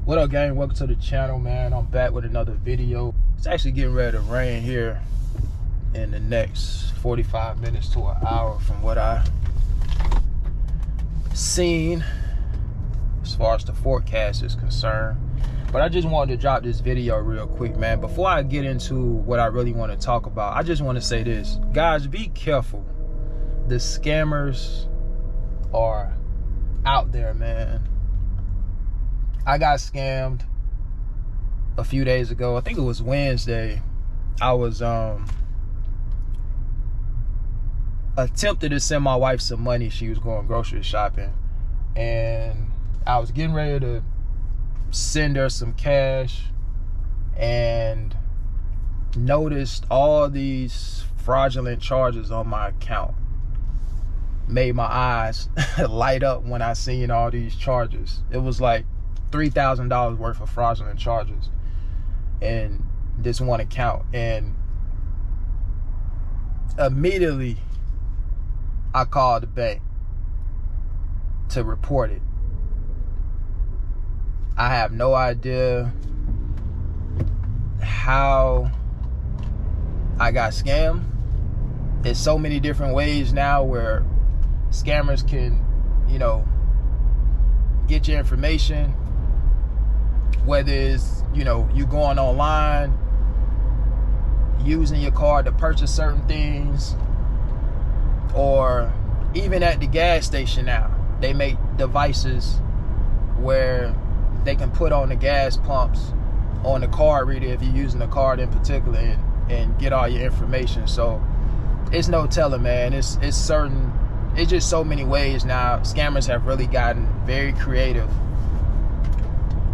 What up, gang? Welcome to the channel, man. I'm back with another video. It's actually getting ready to rain here in the next 45 minutes to an hour from what I seen as far as the forecast is concerned. But I just wanted to drop this video real quick, man. Before I get into what I really want to talk about, I just want to say this. Guys, be careful. The scammers are out there, man. I got scammed a few days ago. I think it was Wednesday. I was attempted to send my wife some money. She was going grocery shopping, and I was getting ready to send her some cash and noticed all these fraudulent charges on my account. Made my eyes light up when I seen all these charges. It was like $3,000 worth of fraudulent charges in this one account, and immediately I called the bank to report it. I have no idea how I got scammed. There's so many different ways now where scammers can, get your information, whether it's, you going online, using your card to purchase certain things, or even at the gas station now, they make devices where they can put on the gas pumps on the card reader if you're using the card in particular, and get all your information. So it's no telling, man. It's just so many ways now. Scammers have really gotten very creative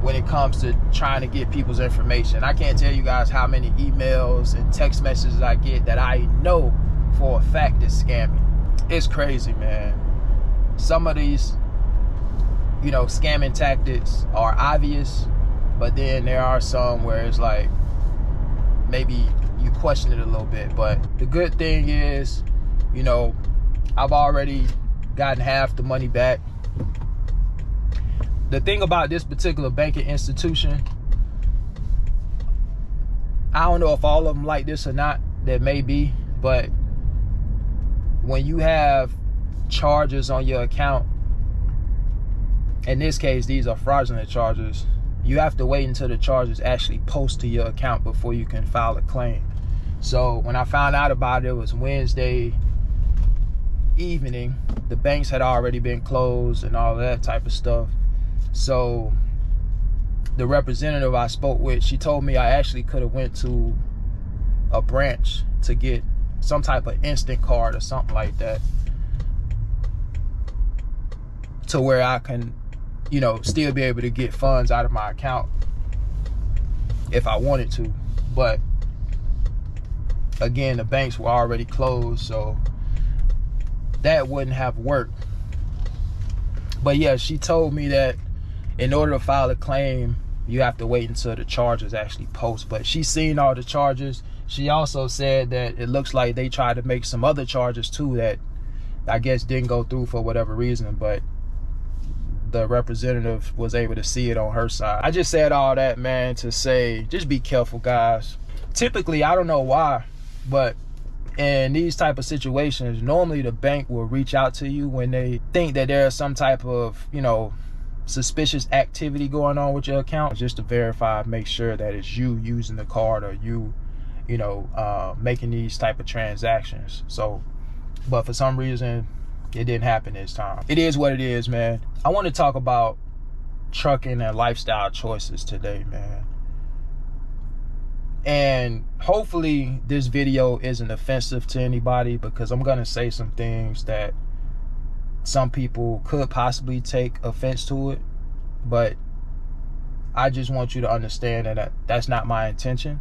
when it comes to trying to get people's information. I can't tell you guys how many emails and text messages I get that I know for a fact is scamming. It's crazy, man. Some of these scamming tactics are obvious, but then there are some where it's like maybe you question it a little bit. But the good thing is, I've already gotten half the money back. The thing about this particular banking institution, I don't know if all of them like this or not. There may be, but when you have charges on your account, in this case, these are fraudulent charges, you have to wait until the charges actually post to your account before you can file a claim. So when I found out about it, it was Wednesday evening. The banks had already been closed and all that type of stuff. So the representative I spoke with, she told me I actually could have went to a branch to get some type of instant card or something like that, to where I can still be able to get funds out of my account if I wanted to. But again, the banks were already closed, so that wouldn't have worked. But yeah, she told me that in order to file a claim, you have to wait until the charges actually post. But she's seen all the charges. She also said that it looks like they tried to make some other charges too that I guess didn't go through for whatever reason, but the representative was able to see it on her side. I just said all that, man, to say just be careful, guys. Typically, I don't know why, but in these type of situations, normally the bank will reach out to you when they think that there's some type of suspicious activity going on with your account, just to verify, make sure that it's you using the card, or you making these type of transactions. So, but for some reason it didn't happen this time. It is what it is, man. I want to talk about trucking and lifestyle choices today, man. And hopefully this video isn't offensive to anybody, because I'm gonna say some things that some people could possibly take offense to it. But I just want you to understand that that's not my intention.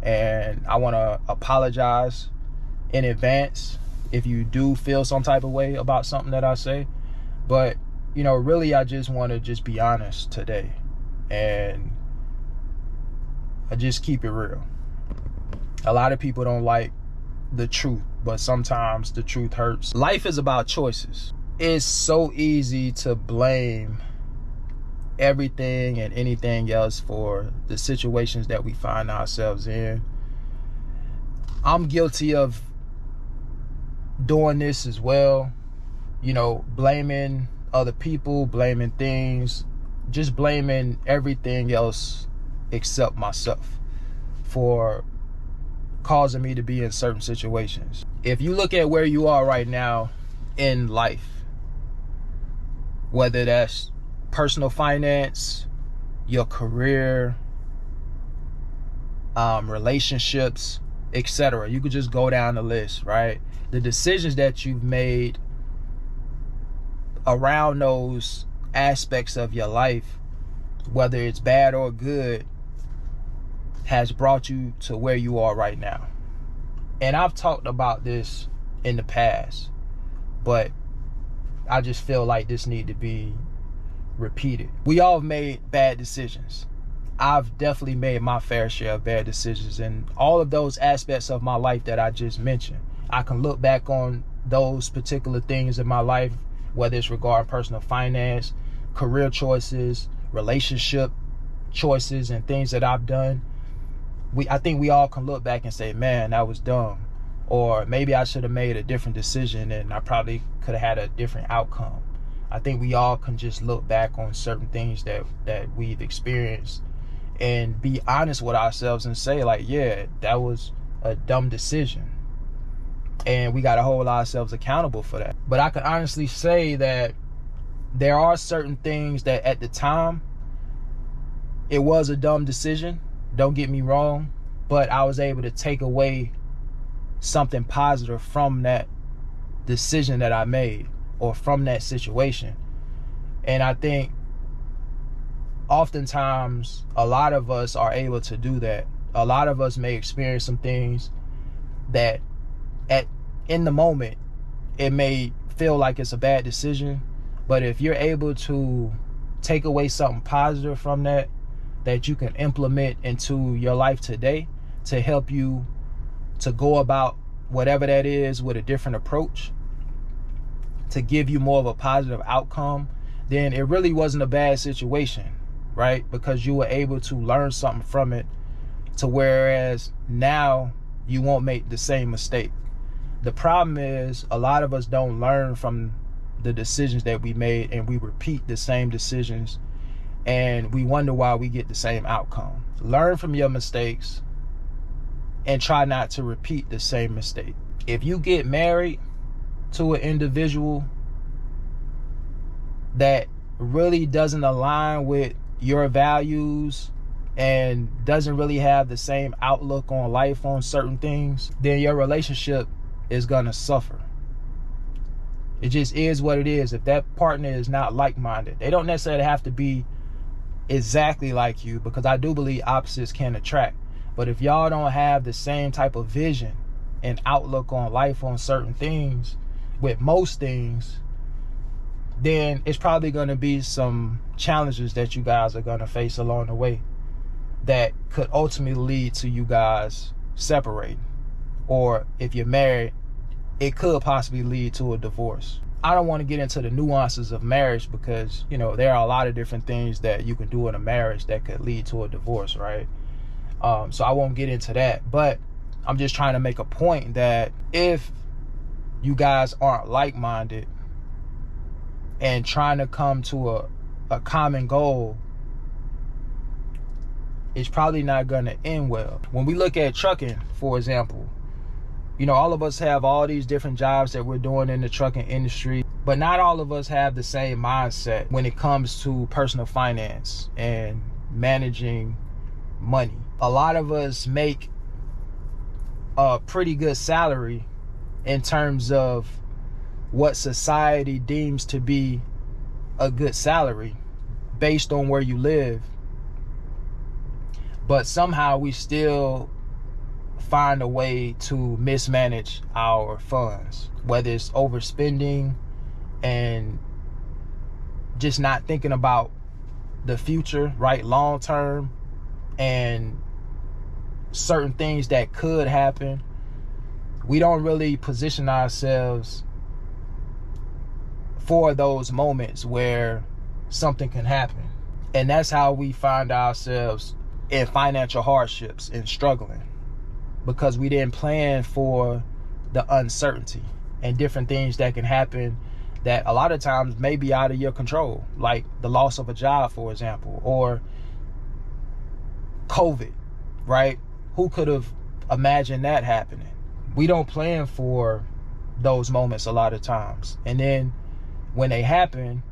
And I want to apologize in advance if you do feel some type of way about something that I say. But really, I just want to just be honest today, and I just keep it real. A lot of people don't like the truth, but sometimes the truth hurts. Life is about choices. It's so easy to blame everything and anything else for the situations that we find ourselves in. I'm guilty of doing this as well, you know, blaming other people, blaming things, just blaming everything else except myself for causing me to be in certain situations. If you look at where you are right now in life, whether that's personal finance, your career, relationships, etc., you could just go down the list, right? The decisions that you've made around those aspects of your life, whether it's bad or good, has brought you to where you are right now. And I've talked about this in the past, but I just feel like this need to be repeated. We all have made bad decisions. I've definitely made my fair share of bad decisions, and all of those aspects of my life that I just mentioned, I can look back on those particular things in my life, whether it's regarding personal finance, career choices, relationship choices, and things that I've done. I think we all can look back and say, man, that was dumb. Or maybe I should have made a different decision and I probably could have had a different outcome. I think we all can just look back on certain things that we've experienced and be honest with ourselves and say, like, yeah, that was a dumb decision. And we got to hold ourselves accountable for that. But I can honestly say that there are certain things that at the time, it was a dumb decision. Don't get me wrong. But I was able to take away something positive from that decision that I made or from that situation. And I think oftentimes a lot of us are able to do that. A lot of us may experience some things that in the moment it may feel like it's a bad decision, but if you're able to take away something positive from that you can implement into your life today to help you to go about whatever that is with a different approach, to give you more of a positive outcome, then it really wasn't a bad situation, right? Because you were able to learn something from it, to whereas now you won't make the same mistake. The problem is a lot of us don't learn from the decisions that we made, and we repeat the same decisions, and we wonder why we get the same outcome. Learn from your mistakes and try not to repeat the same mistake. If you get married to an individual that really doesn't align with your values and doesn't really have the same outlook on life on certain things, then your relationship is gonna suffer. It just is what it is. If that partner is not like-minded, they don't necessarily have to be exactly like you, because I do believe opposites can attract. But if y'all don't have the same type of vision and outlook on life on certain things, with most things, then it's probably going to be some challenges that you guys are going to face along the way that could ultimately lead to you guys separating. Or if you're married, it could possibly lead to a divorce. I don't want to get into the nuances of marriage because, you know, there are a lot of different things that you can do in a marriage that could lead to a divorce, right? So I won't get into that. But I'm just trying to make a point that if you guys aren't like-minded and trying to come to a common goal, it's probably not going to end well. When we look at trucking, for example, you know, all of us have all these different jobs that we're doing in the trucking industry, but not all of us have the same mindset when it comes to personal finance and managing money. A lot of us make a pretty good salary in terms of what society deems to be a good salary based on where you live, but somehow we still find a way to mismanage our funds, whether it's overspending and just not thinking about the future, right, long term, and certain things that could happen. We don't really position ourselves for those moments where something can happen. And that's how we find ourselves in financial hardships and struggling, because we didn't plan for the uncertainty and different things that can happen that a lot of times may be out of your control, like the loss of a job, for example, or COVID, right? Who could have imagined that happening? We don't plan for those moments a lot of times. And then when they happen,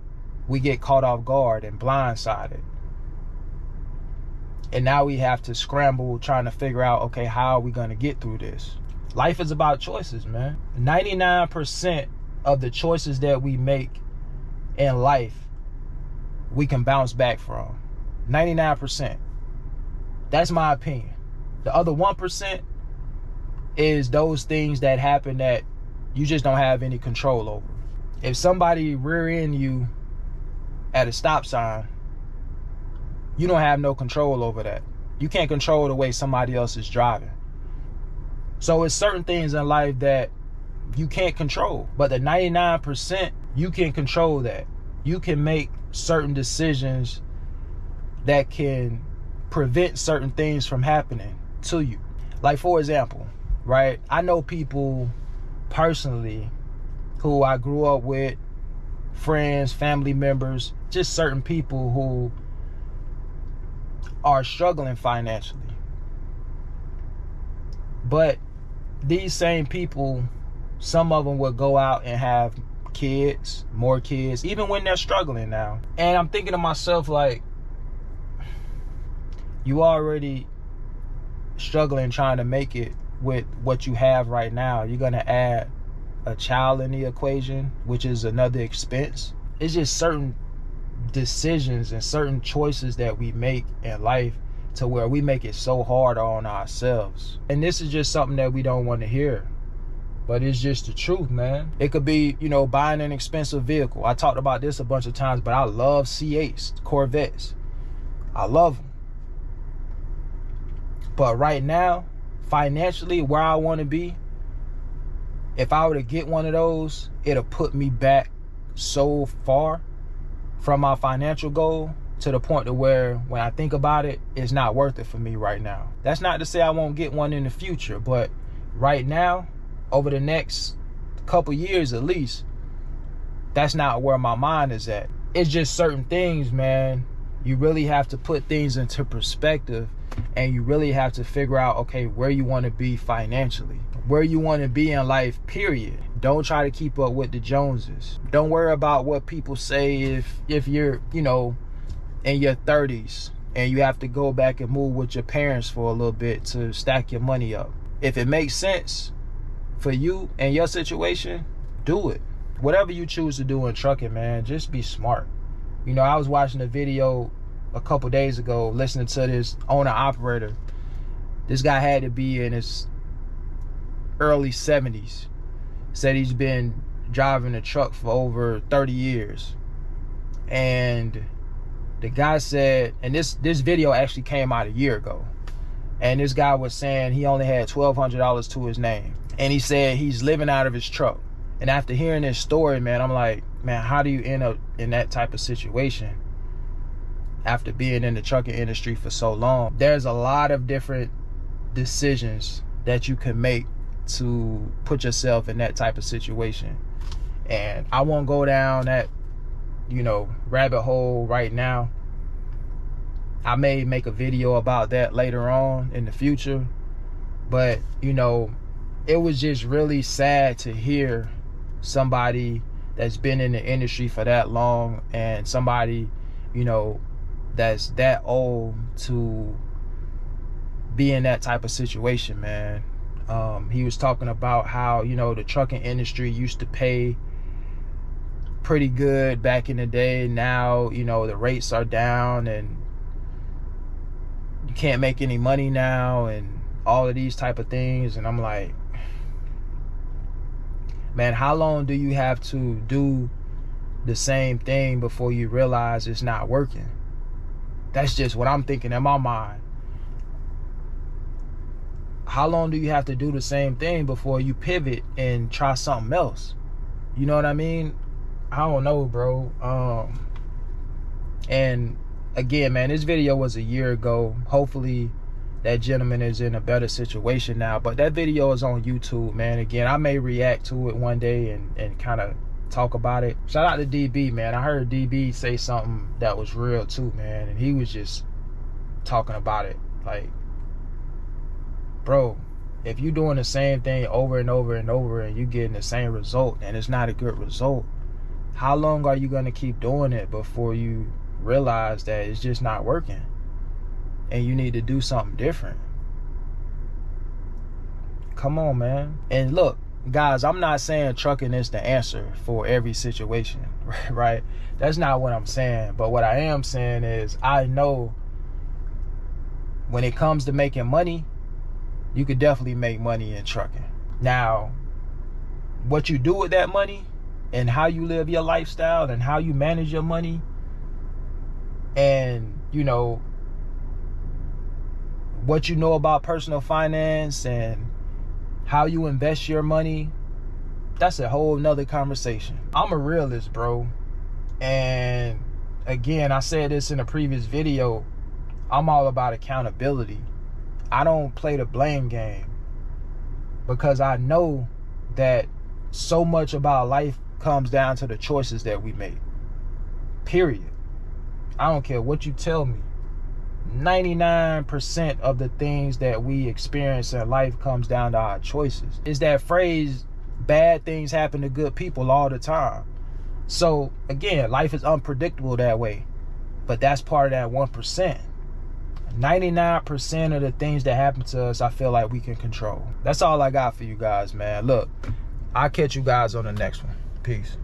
we get caught off guard and blindsided. And now we have to scramble trying to figure out, okay, how are we going to get through this? Life is about choices, man. 99% of the choices that we make in life, we can bounce back from. 99%. That's my opinion. The other 1% is those things that happen that you just don't have any control over. If somebody rear-end you at a stop sign, you don't have no control over that. You can't control the way somebody else is driving. So it's certain things in life that you can't control. But the 99%, you can control that. You can make certain decisions that can prevent certain things from happening to you. Like, for example, right? I know people personally who I grew up with, friends, family members, just certain people who are struggling financially. But these same people, some of them will go out and have kids, more kids, even when they're struggling now. And I'm thinking to myself, like, you already struggling trying to make it with what you have right now. You're going to add a child in the equation, which is another expense. It's just certain decisions and certain choices that we make in life to where we make it so hard on ourselves. And this is just something that we don't want to hear, but it's just the truth, man. It could be, you know, buying an expensive vehicle. I talked about this a bunch of times, but I love C8s, Corvettes. I love them. But right now, financially, where I want to be, if I were to get one of those, it'll put me back so far from my financial goal to the point to where when I think about it, it's not worth it for me right now. That's not to say I won't get one in the future, but right now, over the next couple years at least, that's not where my mind is at. It's just certain things, man. You really have to put things into perspective, and you really have to figure out, okay, where you want to be financially, where you want to be in life, period. Don't try to keep up with the Joneses. Don't worry about what people say if you're, you know, in your 30s and you have to go back and move with your parents for a little bit to stack your money up. If it makes sense for you and your situation, do it. Whatever you choose to do in trucking, man, just be smart. You know, I was watching a video a couple days ago, listening to this owner operator. This guy had to be in his early 70s. Said he's been driving a truck for over 30 years. And the guy said, and this video actually came out a year ago, and this guy was saying he only had $1,200 to his name. And he said he's living out of his truck. And after hearing this story, man, I'm like, man, how do you end up in that type of situation after being in the trucking industry for so long? There's a lot of different decisions that you can make to put yourself in that type of situation. And I won't go down that, you know, rabbit hole right now. I may make a video about that later on in the future. But, you know, it was just really sad to hear somebody that's been in the industry for that long, and somebody, you know, that's that old to be in that type of situation, man. He was talking about how, you know, the trucking industry used to pay pretty good back in the day. Now, you know, the rates are down and you can't make any money now and all of these type of things. And I'm like, man, how long do you have to do the same thing before you realize it's not working? That's just what I'm thinking in my mind. How long do you have to do the same thing before you pivot and try something else? You know what I mean? I don't know, bro. And again, man, this video was a year ago. Hopefully that gentleman is in a better situation now, but that video is on YouTube, man. Again, I may react to it one day and kind of talk about it. Shout out to DB, man. I heard DB say something that was real too, man, and he was just talking about it like, bro, if you're doing the same thing over and over and over and you're getting the same result and it's not a good result, how long are you going to keep doing it before you realize that it's just not working and you need to do something different? Come on, man. And look, guys, I'm not saying trucking is the answer for every situation, right? That's not what I'm saying. But what I am saying is, I know when it comes to making money, you could definitely make money in trucking. Now, what you do with that money and how you live your lifestyle and how you manage your money and, you know, what you know about personal finance and how you invest your money, that's a whole nother conversation. I'm a realist, bro. And again, I said this in a previous video, I'm all about accountability. I don't play the blame game because I know that so much about life comes down to the choices that we make. Period. I don't care what you tell me. 99% of the things that we experience in life comes down to our choices. It's that phrase, bad things happen to good people all the time. So again, life is unpredictable that way, but that's part of that 1%. 99% of the things that happen to us, I feel like we can control. That's all I got for you guys, man. Look, I'll catch you guys on the next one. Peace.